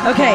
Okay,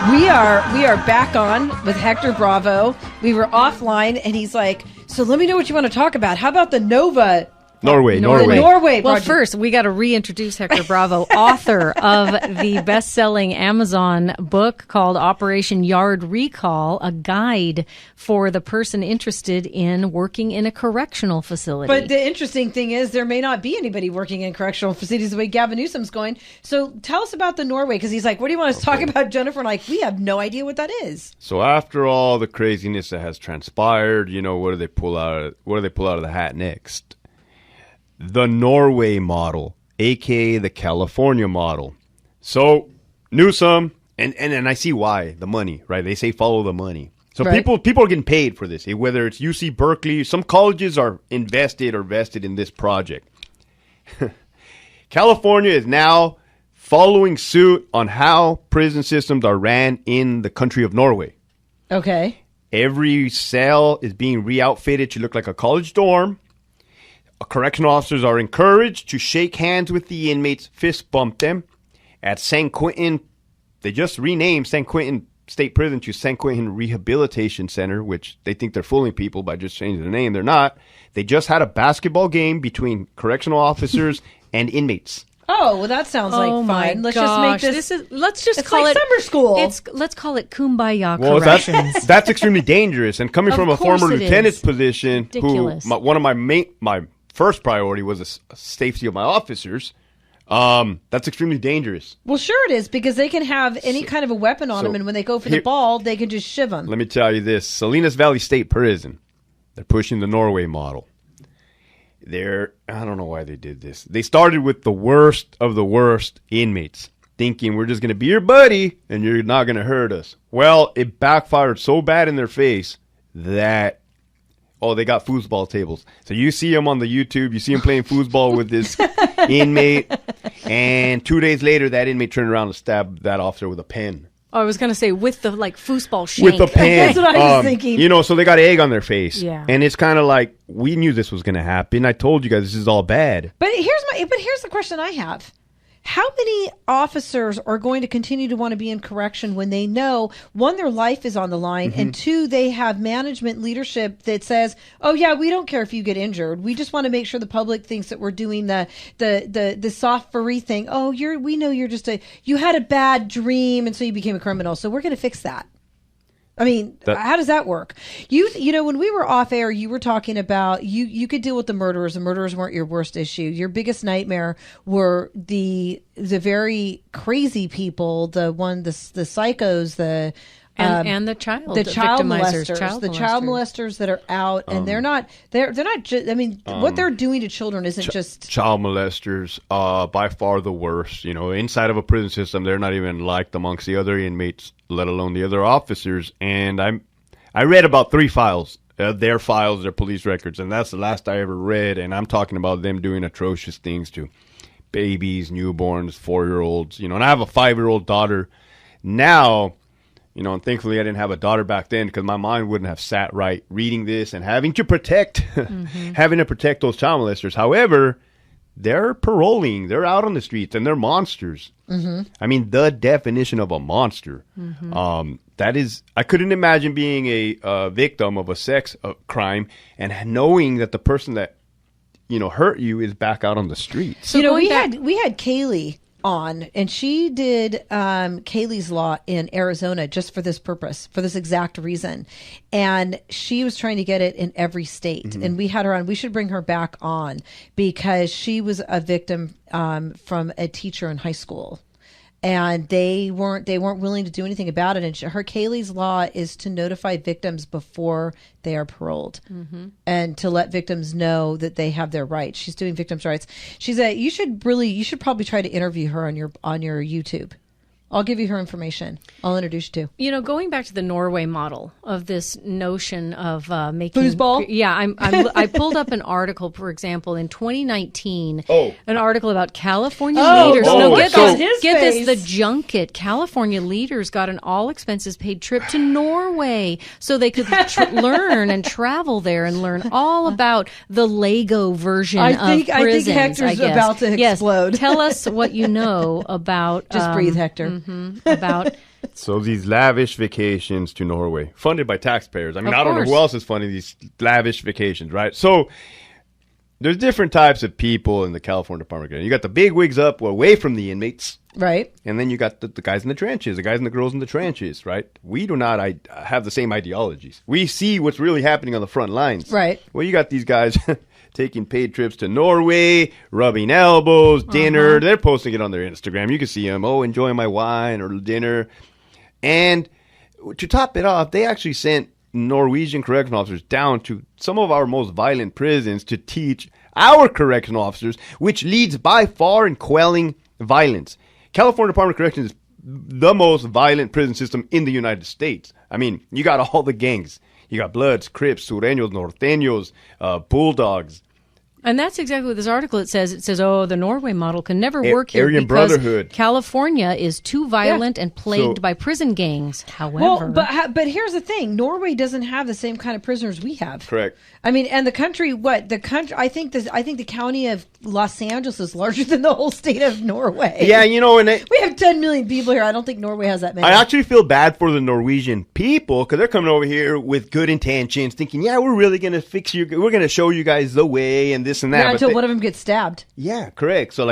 we are back on with Hector Bravo. We were offline, and he's like, "So let me know what you want to talk about. How about the Nova?" Norway. Well, project. First, we got to reintroduce Hector Bravo, author of the best-selling Amazon book called Operation Yard Recall, a guide for the person interested in working in a correctional facility. But the interesting thing is there may not be anybody working in correctional facilities the way Gavin Newsom's going. So tell us about the Norway, because he's like, what do you want us to talk about, Jennifer? And like, we have no idea what that is. So after all the craziness that has transpired, what do they pull out of the hat next? The Norway model, aka the California model. So Newsom, and I see why, the money, right? They say follow the money. So right. people are getting paid for this, whether it's UC Berkeley, some colleges are vested in this project. California is now following suit on how prison systems are ran in the country of Norway. Okay. Every cell is being re-outfitted to look like a college dorm. Correctional officers are encouraged to shake hands with the inmates, fist bump them. At San Quentin, they just renamed San Quentin State Prison to San Quentin Rehabilitation Center, which they think they're fooling people by just changing the name. They're not. They just had a basketball game between correctional officers and inmates. Oh, well, that sounds like fun. Let's just make this. Let's just it's call like it summer school. Let's call it Kumbaya Well, corrections. that's extremely dangerous. And coming from a former it lieutenant's is. position, Ridiculous. one of my first priority was the safety of my officers. That's extremely dangerous. Well, sure it is, because they can have any kind of a weapon on them, and when they go for the ball, they can just shiv them. Let me tell you this. Salinas Valley State Prison, they're pushing the Norway model. I don't know why they did this. They started with the worst of the worst inmates, thinking we're just going to be your buddy and you're not going to hurt us. Well, it backfired so bad in their face that they got foosball tables. So you see them on the YouTube. You see them playing foosball with this inmate. And 2 days later, that inmate turned around and stabbed that officer with a pen. Oh, I was going to say with the foosball shank. With the pen. That's what I was thinking. So they got egg on their face. Yeah. And it's kind of like, we knew this was going to happen. I told you guys this is all bad. But here's the question I have. How many officers are going to continue to want to be in correction when they know, one, their life is on the line, and two, they have management leadership that says, oh yeah, we don't care if you get injured. We just want to make sure the public thinks that we're doing the soft furry thing. Oh, we know you're just you had a bad dream and so you became a criminal. So we're going to fix that. I mean, how does that work? When we were off air, you were talking about you could deal with the murderers. The murderers weren't your worst issue. Your biggest nightmare were the very crazy people, the psychos, and the child molesters, the child molesters that are out, and they're not just. I mean, what they're doing to children isn't just child molesters. By far the worst. Inside of a prison system, they're not even liked amongst the other inmates, let alone the other officers. And I read about 3 files, their police records, and that's the last I ever read. And I'm talking about them doing atrocious things to babies, newborns, 4-year-olds. And I have a 5-year-old daughter now. And thankfully I didn't have a daughter back then, because my mind wouldn't have sat right reading this and having to protect those child molesters. However, they're paroling. They're out on the streets and they're monsters. Mm-hmm. I mean, the definition of a monster. Mm-hmm. I couldn't imagine being a victim of a sex crime and knowing that the person that, hurt you is back out on the streets. So we had Kaylee on, and she did Kaylee's Law in Arizona just for this purpose, for this exact reason. And she was trying to get it in every state. Mm-hmm. And we had her on. We should bring her back on, because she was a victim from a teacher in high school. And they weren't willing to do anything about it. And her Kaylee's Law is to notify victims before they are paroled, and to let victims know that they have their rights. She's doing victims' rights. You should probably try to interview her on your YouTube. I'll give you her information. I'll introduce you to. Going back to the Norway model of this notion of making foosball. Yeah, I pulled up an article, for example, in 2019. An article about California leaders. Get this: the junket. California leaders got an all expenses paid trip to Norway so they could learn and travel there and learn all about the Lego version of prisons. I think Hector's about to explode. Tell us what you know about. Just breathe, Hector. About So these lavish vacations to Norway, funded by taxpayers. I mean, Of I don't know course. who else is funding these lavish vacations, right? So there's different types of people in the California Department of Corrections. You got the big wigs up away from the inmates. Right. And then you got the guys in the trenches, the guys and the girls in the trenches, right? We do not have the same ideologies. We see what's really happening on the front lines. Right. Well, you got these guys taking paid trips to Norway, rubbing elbows, dinner. They're posting it on their Instagram. You can see them, enjoying my wine or dinner. And to top it off, they actually sent Norwegian correctional officers down to some of our most violent prisons to teach our correctional officers, which leads by far in quelling violence. California Department of Corrections is the most violent prison system in the United States. I mean, you got all the gangs. You got Bloods, Crips, Sureños, Norteños, Bulldogs. And that's exactly what this article it says. It says, the Norway model can never work here Aryan because Brotherhood. California is too violent and plagued by prison gangs. However, Well, but here's the thing: Norway doesn't have the same kind of prisoners we have. Correct. I mean, and the country. I think the county of Los Angeles is larger than the whole state of Norway. Yeah, and we have 10 million people here. I don't think Norway has that many. I actually feel bad for the Norwegian people because they're coming over here with good intentions, thinking, yeah, we're really going to fix you. We're going to show you guys the way and this and that. Yeah, until one of them gets stabbed. Yeah, correct. So,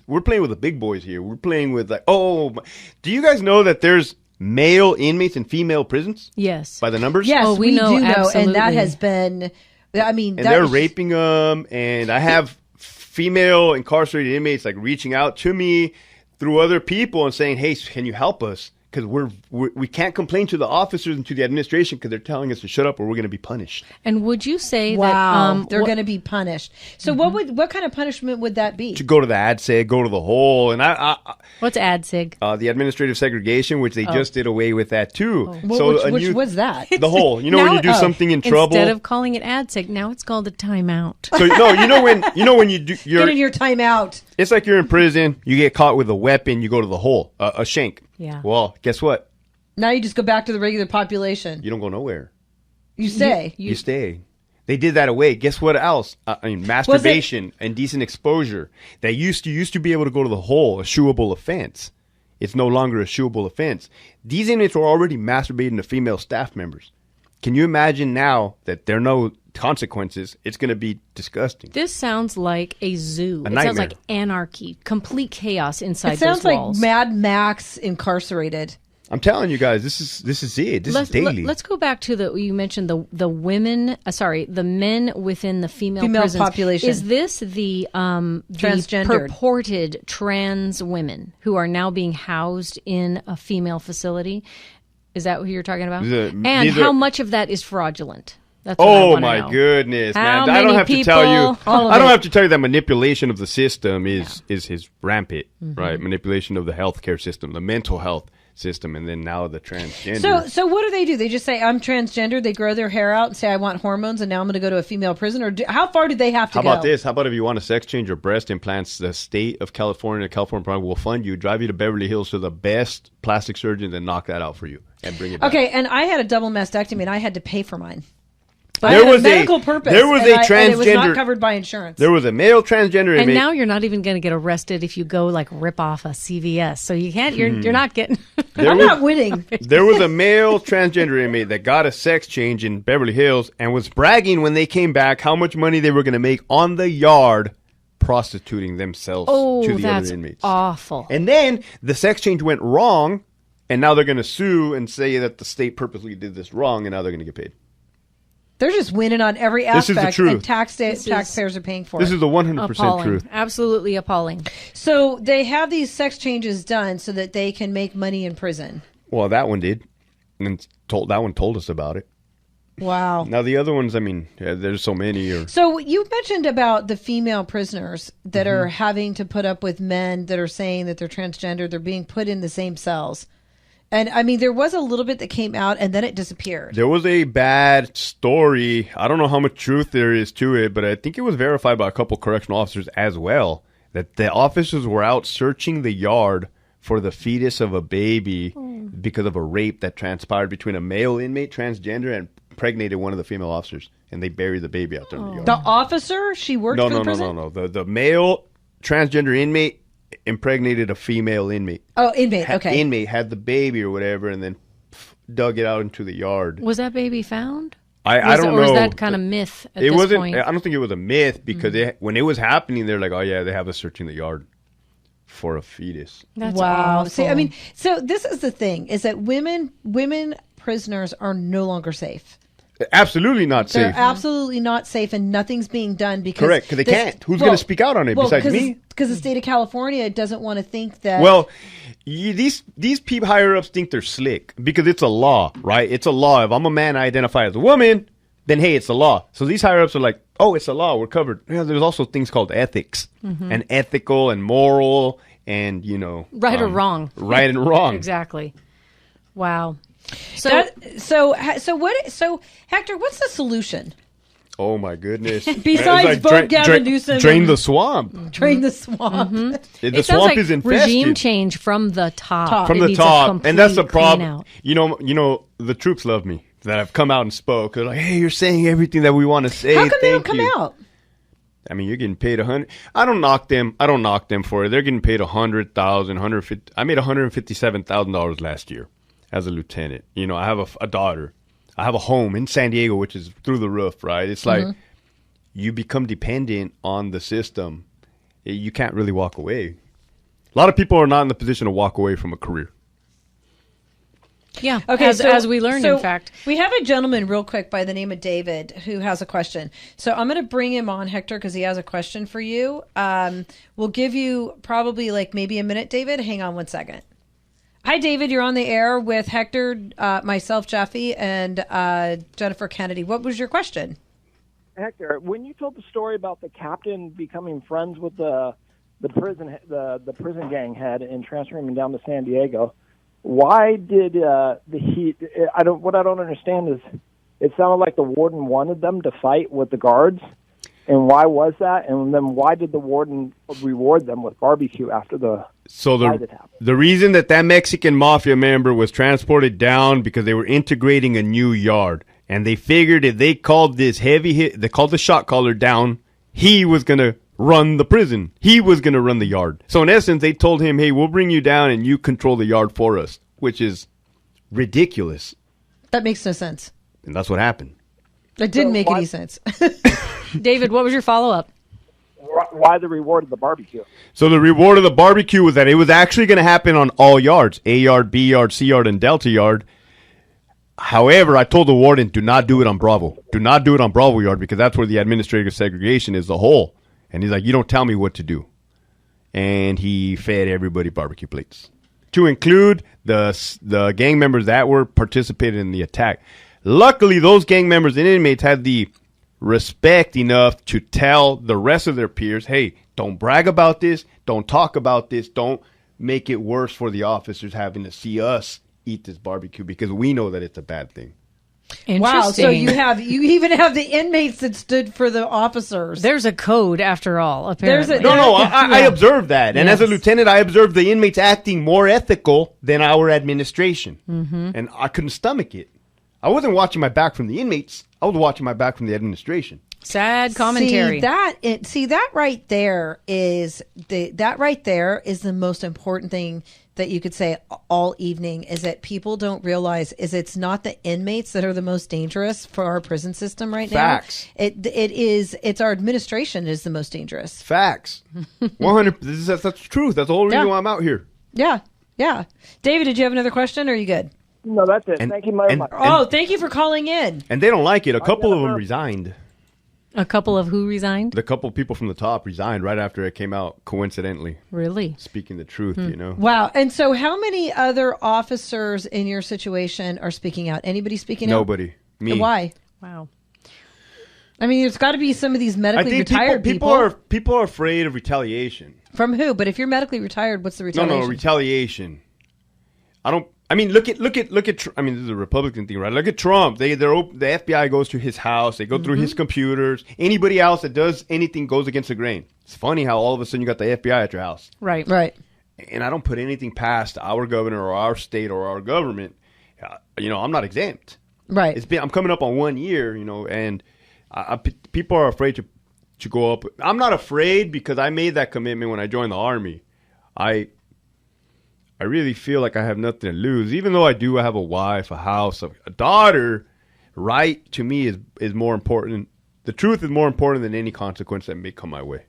we're playing with the big boys here. We're playing with, do you guys know that there's male inmates in female prisons? yes. By the numbers? Yes, we know, do know, and absolutely. that has been. I mean, And they're raping them, and I have female incarcerated inmates reaching out to me through other people and saying, "Hey, can you help us? Because we can't complain to the officers and to the administration because they're telling us to shut up or we're going to be punished." And would you say wow, that they're going to be punished? So what kind of punishment would that be? To go to the ADSEG, go to the hole, and what's ADSIG? the administrative segregation, which they just did away with that too. Which was that? The hole. You know when you do something in trouble. Instead of calling it ADSIG, now it's called a timeout. So no, when you do Get in your timeout. It's like you're in prison. You get caught with a weapon. You go to the hole, a shank. Yeah. Well, guess what? Now you just go back to the regular population. You don't go nowhere. You stay. You stay. They did that away. Guess what else? Masturbation, indecent exposure. That used to be able to go to the hole, a shooable offense. It's no longer a shooable offense. These inmates were already masturbating to female staff members. Can you imagine now that there are no consequences? It's going to be disgusting. This sounds like a zoo. It nightmare. sounds like anarchy, complete chaos inside It sounds those walls. like Mad Max incarcerated. I'm telling you guys, this is it. This is daily. Let's go back to you mentioned the women. The men within the female prisons. population. Is this the Transgendered. purported trans women who are now being housed in a female facility? Is that what you're talking about? And how much of that is fraudulent? That's what I Oh wanna my know. goodness, How man! I don't many have to tell you. people? All of I don't it. have to tell you that manipulation of the system is rampant, right? Manipulation of the healthcare system, the mental health system, and then now the transgender. So what do? They just say I'm transgender. They grow their hair out and say I want hormones, and now I'm going to go to a female prison. Or how far do they have to How go? about this? How about if you want a sex change or breast implants, the state of California will fund you, drive you to Beverly Hills to the best plastic surgeons, and knock that out for you and bring it back. Okay, and I had a double mastectomy, and I had to pay for mine. But There I had was a medical purpose. there was and a and it was transgender- not covered by insurance. There was a male transgender And inmate. now you're not even going to get arrested if you go rip off a CVS. So you can't. You're not getting. I'm not winning. There was a male transgender inmate that got a sex change in Beverly Hills and was bragging when they came back how much money they were going to make on the yard prostituting themselves to the that's other inmates. awful. And then the sex change went wrong, and now they're going to sue and say that the state purposely did this wrong, and now they're going to get paid. They're just winning on every This is the aspect, truth. and taxpayers are paying for This it. is the 100% Appalling. truth. Absolutely appalling. So they have these sex changes done so that they can make money in prison. Well, that one did, and that one told us about it. Wow. Now the other ones, I mean, there's so many. So you mentioned about the female prisoners that are having to put up with men that are saying that they're transgender. They're being put in the same cells. And I mean, there was a little bit that came out and then it disappeared. There was a bad story. I don't know how much truth there is to it, but I think it was verified by a couple correctional officers as well, that the officers were out searching the yard for the fetus of a baby because of a rape that transpired between a male inmate, transgender, and impregnated one of the female officers. And they buried the baby out there in the yard. The officer, she worked for the prison? No. The male transgender inmate impregnated a female inmate. Oh, inmate. Okay. Inmate had the baby or whatever, and then dug it out into the yard. Was that baby found? I don't know. Or was that kind of myth at this point? I don't think it was a myth because when it was happening, they're like, oh yeah, they have us searching the yard for a fetus. That's wow. awful. See, I mean, so this is the thing: is that women prisoners are no longer safe. Absolutely not They're safe. absolutely not safe, and nothing's being done because Correct, because they can't. Who's going to speak out on it besides me? Because the state of California doesn't want to think that. Well, these people higher ups think they're slick because it's a law, right? It's a law. If I'm a man, I identify as a woman, then hey, it's a law. So these higher ups are like, oh, it's a law, we're covered. Yeah, there's also things called ethics and ethical and moral and right or wrong. Right and wrong. Exactly. Wow. So Hector, what's the solution? Oh my goodness! Besides vote Gavin Newsom, drain the swamp. Drain the swamp. The swamp is infested. Regime change from the top. From the top, and that's the problem. You know, the troops love me that have come out and spoke. They're like, "Hey, you're saying everything that we want to say." How come they don't come out? I mean, you're getting paid $100. I don't knock them for it. They're getting paid $100,000, $150. I made $157,000 last year as a lieutenant. I have a daughter. I have a home in San Diego, which is through the roof, right? It's like you become dependent on the system. You can't really walk away. A lot of people are not in the position to walk away from a career. Yeah. Okay. As we learned, in fact. We have a gentleman real quick by the name of David who has a question. So I'm going to bring him on, Hector, because he has a question for you. We'll give you probably maybe a minute, David. Hang on one second. Hi, David. You're on the air with Hector, myself, Jeffi, and Jennifer Kennedy. What was your question? Hector, when you told the story about the captain becoming friends with the prison gang head and transferring him down to San Diego, why did what I don't understand is it sounded like the warden wanted them to fight with the guards. And why was that? And then why did the warden reward them with barbecue after the fight had happened? The reason that Mexican mafia member was transported down because they were integrating a new yard. And they figured if they called this heavy hit, they called the shot caller down, he was going to run the prison. He was going to run the yard. So in essence, they told him, hey, we'll bring you down and you control the yard for us, which is ridiculous. That makes no sense. And that's what happened. It didn't make any sense. David, what was your follow-up? Why the reward of the barbecue? So the reward of the barbecue was that it was actually going to happen on all yards, A yard, B yard, C yard, and Delta yard. However, I told the warden, do not do it on Bravo. Do not do it on Bravo yard because that's where the administrative segregation is the whole. And he's like, you don't tell me what to do. And he fed everybody barbecue plates, to include the gang members that were participating in the attack. Luckily, those gang members and inmates had the respect enough to tell the rest of their peers, hey, don't brag about this, don't talk about this, don't make it worse for the officers having to see us eat this barbecue because we know that it's a bad thing. Wow, so you even have the inmates that stood for the officers. There's a code after all, apparently. I observed that. And as a lieutenant, I observed the inmates acting more ethical than our administration. And I couldn't stomach it. I wasn't watching my back from the inmates. I was watching my back from the administration. Sad commentary. That right there is the most important thing that you could say all evening is that people don't realize is it's not the inmates that are the most dangerous for our prison system right now. Facts. It's our administration is the most dangerous. Facts. 100. That's the truth. That's the whole reason why I'm out here. Yeah. Yeah. David, did you have another question or are you good? No, that's it. Thank you very much. Thank you for calling in. And they don't like it. A couple of them resigned. A couple of who resigned? The couple of people from the top resigned right after it came out, coincidentally. Really? Speaking the truth, you know. Wow. And so how many other officers in your situation are speaking out? Anybody speaking out? Nobody. Me. And why? Wow. I mean, there's got to be some of these medically retired people. People are afraid of retaliation. From who? But if you're medically retired, what's the retaliation? No, retaliation. Look at. I mean, this is a Republican thing, right? Look at Trump. The FBI goes to his house. They go through his computers. Anybody else that does anything goes against the grain. It's funny how all of a sudden you got the FBI at your house. Right. And I don't put anything past our governor or our state or our government. I'm not exempt. Right. I'm coming up on 1 year, and people are afraid to go up. I'm not afraid because I made that commitment when I joined the Army. I really feel like I have nothing to lose, even though I do. I have a wife, a house, a daughter. Right to me is more important. The truth is more important than any consequence that may come my way.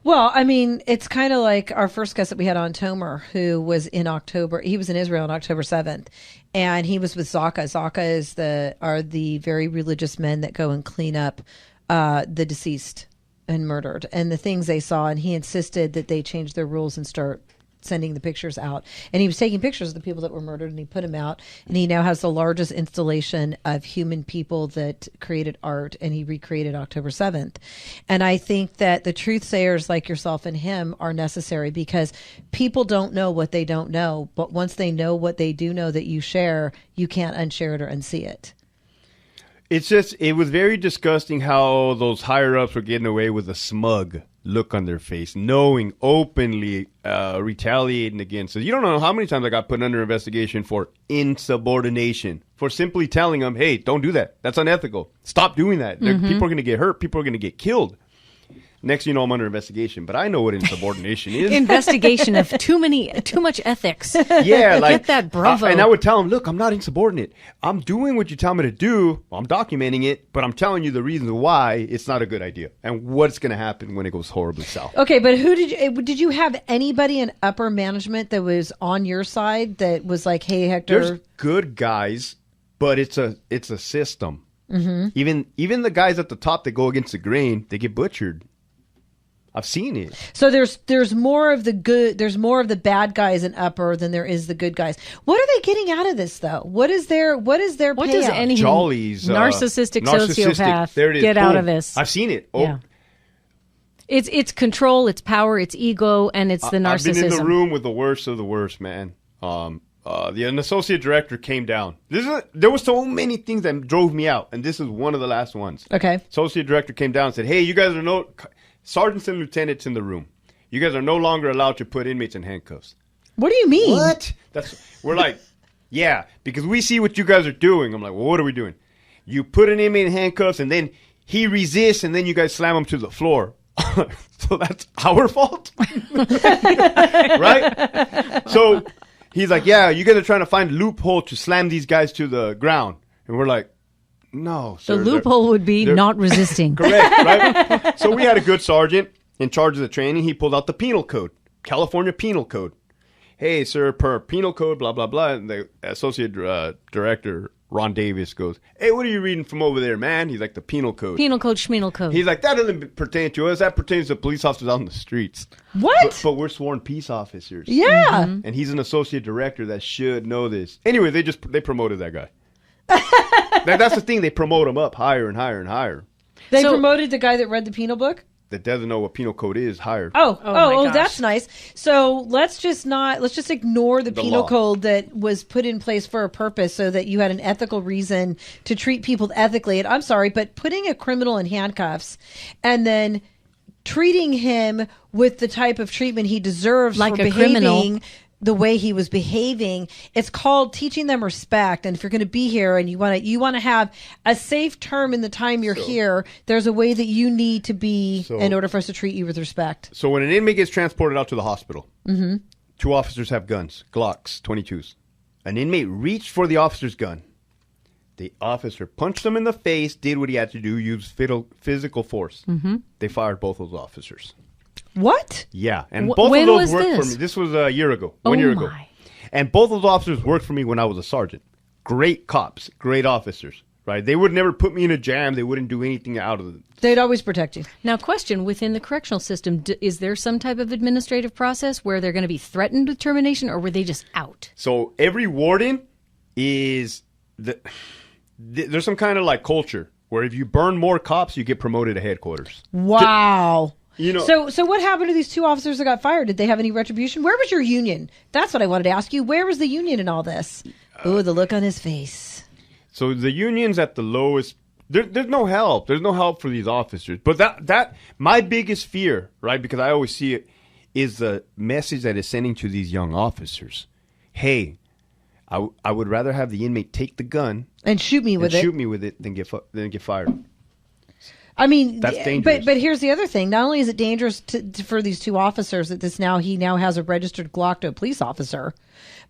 Well, I mean, it's kind of like our first guest that we had on, Tomer, who was in October. He was in Israel on October 7th, and he was with Zaka. Zaka are the very religious men that go and clean up the deceased and murdered and the things they saw. And he insisted that they change their rules and start sending the pictures out. And he was taking pictures of the people that were murdered, and he put them out. And he now has the largest installation of human people that created art, and he recreated October 7th. And I think that the truth sayers like yourself and him are necessary, because people don't know what they don't know. But once they know what they do know that you share, you can't unshare it or unsee it. It's just, it was very disgusting how those higher ups were getting away with a smug look on their face, knowing openly, retaliating against it. You don't know how many times I got put under investigation for insubordination, for simply telling them, hey, don't do that. That's unethical. Stop doing that. People are going to get hurt. People are going to get killed. Next, you know, I'm under investigation, but I know what insubordination is. Investigation of too much ethics. Yeah, like get that, bravo. And I would tell him, look, I'm not insubordinate. I'm doing what you tell me to do. I'm documenting it, but I'm telling you the reasons why it's not a good idea and what's going to happen when it goes horribly south. Okay, but who did you have anybody in upper management that was on your side that was like, hey, Hector? There's good guys, but it's a system. Mm-hmm. Even the guys at the top that go against the grain, they get butchered. I've seen it. So there's more of the good, there's more of the bad guys in upper than there is the good guys. What are they getting out of this though? What does any Jollies, narcissistic sociopath there it is. get Boom. out of this? I've seen it. Oh. Yeah. It's control, it's power, it's ego, and it's the narcissism. I've been in the room with the worst of the worst, man. An associate director came down. There were so many things that drove me out, and this is one of the last ones. Okay. Associate director came down and said, hey, you guys are sergeants and lieutenants in the room. You guys are no longer allowed to put inmates in handcuffs. What do you mean? What? We're like, yeah, because we see what you guys are doing. I'm like, well, what are we doing? You put an inmate in handcuffs, and then he resists, and then you guys slam him to the floor. So that's our fault? Right? So he's like, yeah, you guys are trying to find a loophole to slam these guys to the ground. And we're like, no, sir. The loophole would be not resisting. Correct, right? So we had a good sergeant in charge of the training. He pulled out the penal code, California penal code. Hey, sir, per penal code, blah, blah, blah. And the associate director, Ron Davis, goes, hey, what are you reading from over there, man? He's like, the penal code. Penal code, schmenal code. He's like, that doesn't pertain to us. That pertains to police officers out on the streets. What? But we're sworn peace officers. Yeah. Mm-hmm. And he's an associate director that should know this. Anyway, they promoted that guy. That's the thing. They promote him up higher and higher and higher. They promoted the guy that read the penal book? That doesn't know what penal code is higher. Oh, that's nice. So let's just ignore the penal law. code that was put in place for a purpose so that you had an ethical reason to treat people ethically. And I'm sorry, but putting a criminal in handcuffs and then treating him with the type of treatment he deserves like for a behaving criminal. The way he was behaving, it's called teaching them respect. And if you're going to be here and you want to have a safe term in the time you're here, there's a way that you need to be in order for us to treat you with respect. So when an inmate gets transported out to the hospital, two officers have guns, Glocks, 22s. An inmate reached for the officer's gun. The officer punched him in the face, did what he had to do, used physical force. They fired both those officers. What? Yeah, and both of those worked for me. This was a year ago, 1 year ago. And both of those officers worked for me when I was a sergeant. Great cops, great officers, right? They would never put me in a jam. They wouldn't do anything out of it. They'd always protect you. Now, question, within the correctional system, is there some type of administrative process where they're going to be threatened with termination, or were they just out? So every warden is... There's some kind of like culture where if you burn more cops, you get promoted to headquarters. Wow. You know, so what happened to these two officers that got fired? Did they have any retribution? Where was your union? That's what I wanted to ask you. Where was the union in all this? Oh, the look on his face. So the union's at the lowest. There's no help. There's no help for these officers. But that my biggest fear, right, because I always see it, is the message that is sending to these young officers. Hey, I would rather have the inmate take the gun and shoot me with it than get fired. I mean, that's dangerous. But here's the other thing. Not only is it dangerous for these two officers that he now has a registered Glock to a police officer,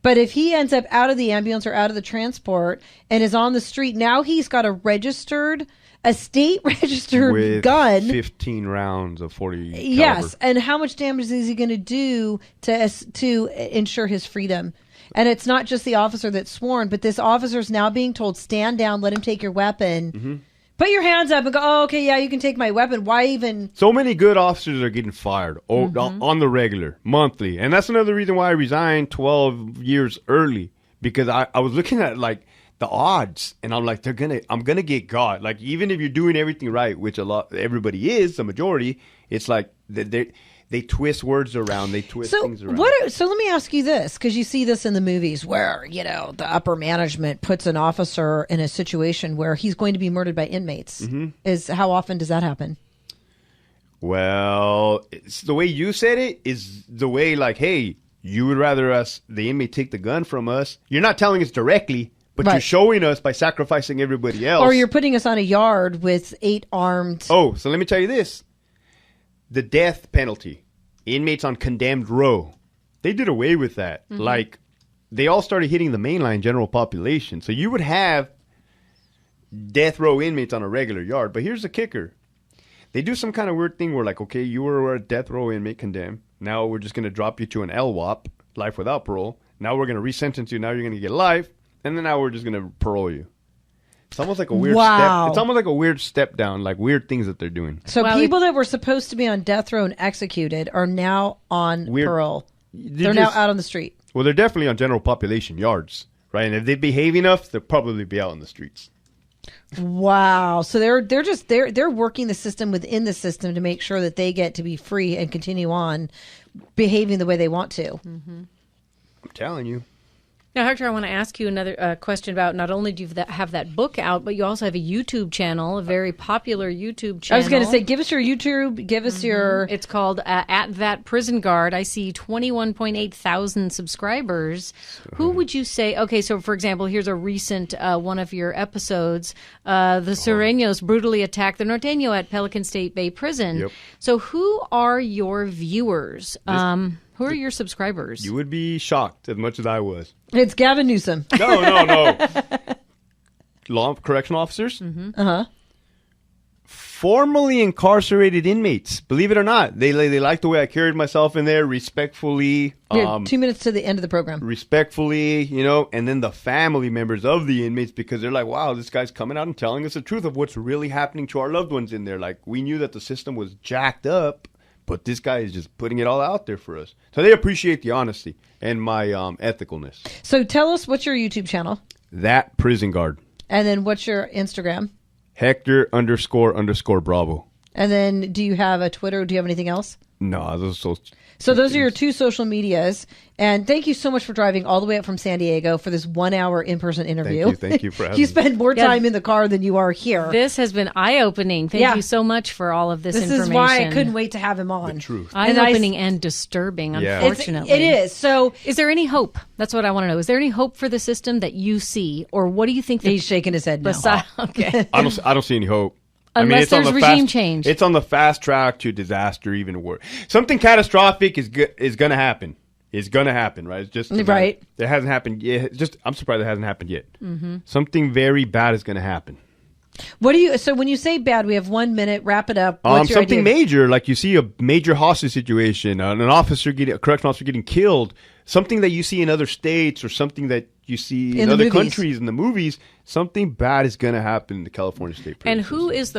but if he ends up out of the ambulance or out of the transport and is on the street, now he's got a state registered with gun, 15 rounds of 40 yes, caliber. and how much damage is he going to do to ensure his freedom? And it's not just the officer that's sworn, but this officer's now being told, stand down, let him take your weapon. Mm-hmm. Put your hands up and go, oh, okay, yeah, you can take my weapon. Why even? So many good officers are getting fired on the regular, monthly. And that's another reason why I resigned 12 years early. Because I was looking at, like, the odds, and I'm like, I'm going to get got. Like, even if you're doing everything right, which everybody is, the majority, it's like they twist words around. They twist things around. So let me ask you this, because you see this in the movies where, the upper management puts an officer in a situation where he's going to be murdered by inmates. Mm-hmm. How often does that happen? Well, it's the way you said it is the way, like, hey, you would rather the inmate take the gun from us. You're not telling us directly, but you're showing us by sacrificing everybody else. Or you're putting us on a yard with 8 armed. Oh, so let me tell you this. The death penalty, inmates on condemned row, they did away with that. Mm-hmm. Like, they all started hitting the mainline general population. So you would have death row inmates on a regular yard. But here's the kicker. They do some kind of weird thing where, like, okay, you were a death row inmate condemned. Now we're just going to drop you to an LWOP, life without parole. Now we're going to resentence you. Now you're going to get life. And then now we're just going to parole you. It's almost like a weird step. It's almost like a weird step down, like weird things that they're doing. So people that were supposed to be on death row and executed are now on parole. They're now out on the street. Well, they're definitely on general population yards, right? And if they behave enough, they'll probably be out in the streets. Wow. So they're working the system within the system to make sure that they get to be free and continue on behaving the way they want to. Mm-hmm. I'm telling you. Now, Hector, I want to ask you another question about not only do you have that book out, but you also have a YouTube channel, a very popular YouTube channel. I was going to say, give us your YouTube, give us your... It's called At That Prison Guard. I see 21.8 thousand subscribers. Who would you say... Okay, so for example, here's a recent one of your episodes. The Sureños brutally attacked the Norteño at Pelican State Bay Prison. Yep. So who are your viewers? Who are your subscribers? You would be shocked as much as I was. It's Gavin Newsom. No. Correctional officers. Mm-hmm. Uh-huh. Formerly incarcerated inmates. Believe it or not. They like the way I carried myself in there respectfully. 2 minutes to the end of the program. Respectfully, and then the family members of the inmates, because they're like, wow, this guy's coming out and telling us the truth of what's really happening to our loved ones in there. Like, we knew that the system was jacked up, but this guy is just putting it all out there for us. So they appreciate the honesty and my ethicalness. So tell us, what's your YouTube channel? That Prison Guard. And then what's your Instagram? Hector__Bravo. And then do you have a Twitter? Do you have anything else? No, So those are your 2 social medias. And thank you so much for driving all the way up from San Diego for this 1 hour in-person interview. Thank you for having me. You spend more time in the car than you are here. This has been eye-opening. Thank you so much for all of this information. This is why I couldn't wait to have him on. The truth. Eye-opening and disturbing, unfortunately. It is. So is there any hope? That's what I want to know. Is there any hope for the system that you see? Or what do you think? He's shaking his head no. Okay. I don't see any hope. Unless there's regime change. It's on the fast track to disaster, even worse. Something catastrophic is going to happen. It's going to happen, right? It's just right. It hasn't happened yet. I'm surprised it hasn't happened yet. Mm-hmm. Something very bad is going to happen. So when you say bad, we have 1 minute. Wrap it up. What's your something idea? major, like you see a major hostage situation, a correctional officer getting killed. Something that you see in other states, or something that you see in other countries in the movies. Something bad is going to happen in the California State Prison. And who's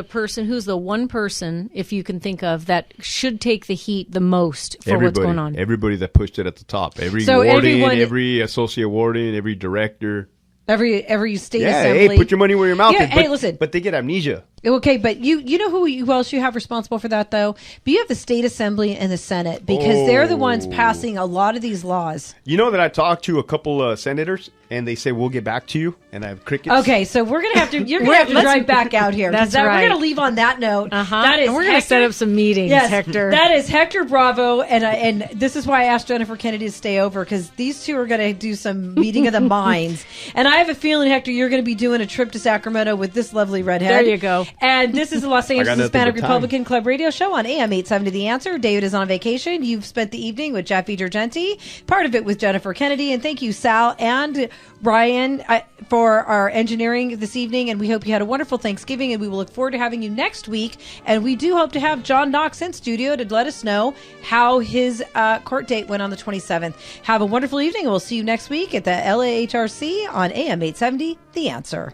the one person, if you can think of, that should take the heat the most for what's going on? Everybody that pushed it at the top. Every warden, every associate warden, every director. Every state assembly. Hey, put your money where your mouth is. Hey, listen. But they get amnesia. Okay, but you know who else you have responsible for that, though? But you have the state assembly and the Senate, because they're the ones passing a lot of these laws. You know that I talked to a couple of senators, and they say, we'll get back to you, and I have crickets. Okay, so you're going to have to drive back out here. That's right. We're going to leave on that note. That is, and we're going to set up some meetings, Hector. That is Hector Bravo, and this is why I asked Jennifer Kennedy to stay over, because these two are going to do some meeting of the minds. And I have a feeling, Hector, you're going to be doing a trip to Sacramento with this lovely redhead. There you go. And this is the Los Angeles nothing Hispanic but time. Republican Club radio show on AM 870 The Answer. David is on vacation. You've spent the evening with Jeffi Girgenti, part of it with Jennifer Kennedy. And thank you, Sal and Ryan, for our engineering this evening. And we hope you had a wonderful Thanksgiving. And we will look forward to having you next week. And we do hope to have John Knox in studio to let us know how his court date went on the 27th. Have a wonderful evening. And we'll see you next week at the LAHRC on AM 870 The Answer.